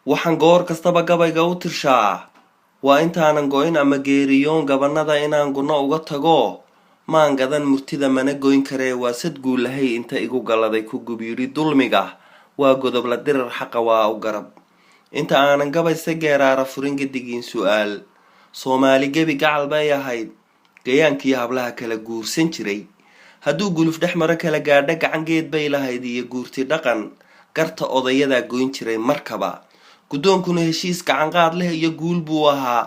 waxaan goor kastaba gabayga u tirshaa waa intaanan goyn ama geeriyoon gabanada inaan guna uga tago maan gadan murtida mana goyn karee waa sad guulahay inta igu galaday ku gubyiri dulmiga waa godob la dirar xaqa waa u garab inta aanan gabayse geeraara furin gadigin su'aal Soomaali gabi gacal bay ahayd gayaankii hablaha kala guursan jiray hadduu guluf dhexmara kala gaadha gacan geed bay lahayd iyo guurti dhaqan garta odayada goyn jiray markaba gudoonkuna heshiis gacan qaad leh iyo guul buu ahaa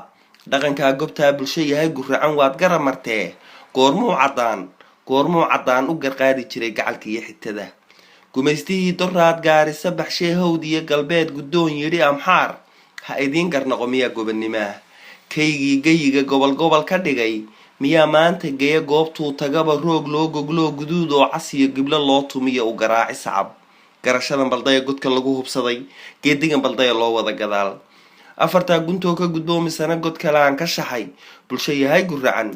dhaqanka goobta bulsho yahay guracan waad garab martee goormuu cadaan u garqaadi jiray gacalkii xitada gumaystii doraad gaari sabax sheehowd iyo galbeed gudoon yiri amxaar ha idin garnaqo miya gobannima kaygii gayiga gobol ka dhigay miya maanta geeya goobtuu tagaba roog loo goglo guduud oo casiyo giblo loo tumiyo u garaaci sacab garashadan baldaya godka lagu hubsaday geedigan baldaya loo wada gadaal afarta guntoo ka gudboomisana god kale aan ka shaxay bulsho yahay guracan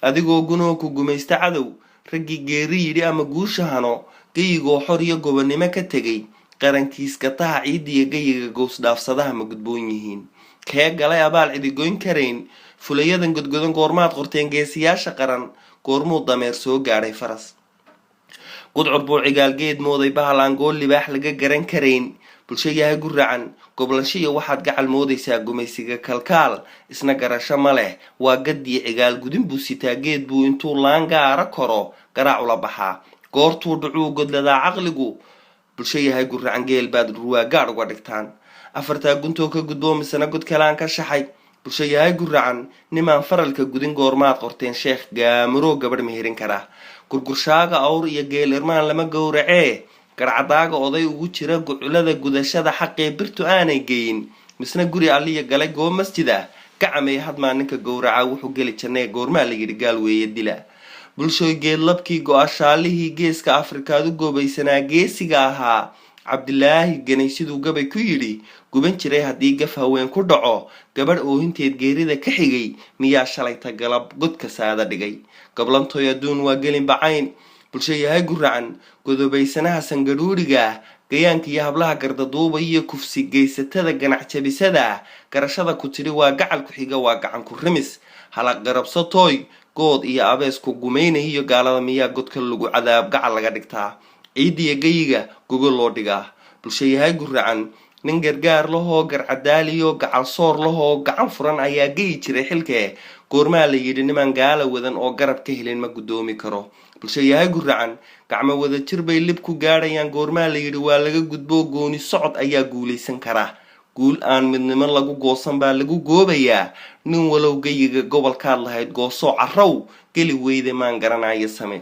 adigoo gunoo ku gumaysta cadow raggii geeri yidhi ama guushahano gayigoo xor iyo gobannimo ka tegay qarankiis gataha ciidiya gayiga goos dhaafsadaha ma gudboon yihiin kee galay abaal cidi goyn karayn fulayadan godgodan goormaad qorteen geesiyaasha qaran goormuu dameer soo gaadhay faras gudcur buu cigaalgeed mooday bahal aan gool libaax laga garan karayn bulsho yahay guracan goblashiya waxaad gacal moodaysaa gumaysiga kalkaal isna garasho ma leh waa gadii cigaal gudin buu sitaa geed buu intuu laan gaara koro garaac ula baxaa goortuu dhucuu godladaa caqligu bulsho yahay guracan geel baad ruwaa gaadh uga dhigtaan afarta guntoo ka gudboomisana god kale aan ka shaxay bulsho yahay guracan nimaan faralka gudin goormaad qorteen sheekh gaamuro gabadh meherin kara gurgurshaaga awr iyo geel irmaan lama gowracee garcadaaga oday ugu jira guculada gudashada xaqee birtu aanay geyin misna guri alliya galay goob masjida gacamay hadmaa ninka gowraca wuxuu geli jirnay goormaa la yidhi gaal weeye dila bulshoy geedlabkii go-ashaalihii geeska afrikaad u goobaysanaa geesiga ahaa cabdilaahi ganay siduu gabay ku yidhi guban jiray haddii gaf haween ku dhaco gabadh oohinteed geerida ka xigay miyaa shalayta galab godka saada dhigay gablantoy adduun waa gelin bacayn bulsho yahay guracan godobaysanaha sangadhuuriga gayaanka iyo hablaha gardaduuba iyo kufsi geysatada ganac jabisada garashada ku tiri waa gacal ku xiga waa gacan ku rimis halaq garabsatooy good iyo abeesku gumaynay iyo gaalada miyaa godka lagu cadaab gacal laga dhigtaa ciidiya gayiga gogol loo dhigaa bulsho yahay guracan nin gargaar lahoo garcadaaliyo gacal soor lahoo gacan furan ayaa gayi jiray xilkee goormaa la yidhi niman gaala wadan oo garab ka helin ma gudoomi karo bulsho yahay guracan gacmo wada jir bay lib ku gaadhayaan goormaa la yidhi waa laga gudbo gooni socod ayaa guulaysan kara guul aan midnimo lagu goosan baa lagu goobayaa nin walow gayiga gobolkaad lahayd goosoo carrow geli weyde maan garanayo same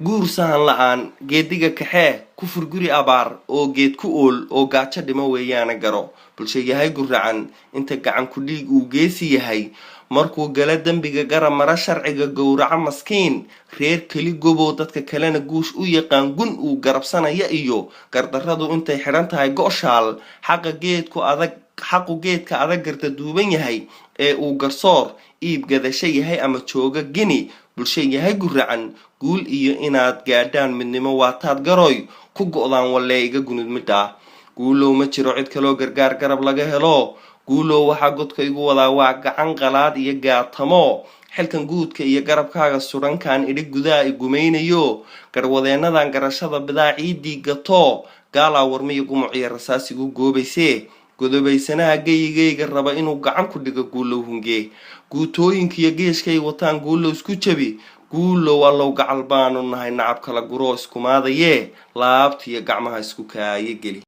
guur sahan la-aan geediga kaxee ku furguri abaar oo geed ku ool oo gaajo dhimo weeyaana garo bulsho yahay guracan inta gacan ku dhiig uu geesi yahay markuu gala dembiga garab mara sharciga gowraca maskiin reer keli goboo dadka kalena guush u yaqaan gun uu garabsanaya iyo gardarradu intay xidhan tahay go'shaal xaqu geedka adag garta duuban yahay ee uu garsoor iib gadasho yahay ama jooga gini bulsho yahay guracan guul iyo inaad gaadhaan midnimo waataad garoy ku go'daan walee iga gunud midhaa guulow ma jiro cid kaloo gargaar garab laga helo guulow waxaa godka igu wadaa waa gacan qalaad iyo gaatamo xilkan guudka iyo garabkaaga surankan idhi gudaa i gumaynayo garwadeennadan garashada bidaa ciidii gato gaalaa warmiyo gumuciyo rasaasigu goobaysee godobaysanaha gayigayga raba inuu gacan ku dhigo guulow hungee guutooyinkiiyo geeshkay wataan guulow isku jabi guulow allow gacal baanu nahay nacab kala guroo iskumaadayee laabtiyo gacmaha isku kaaye geli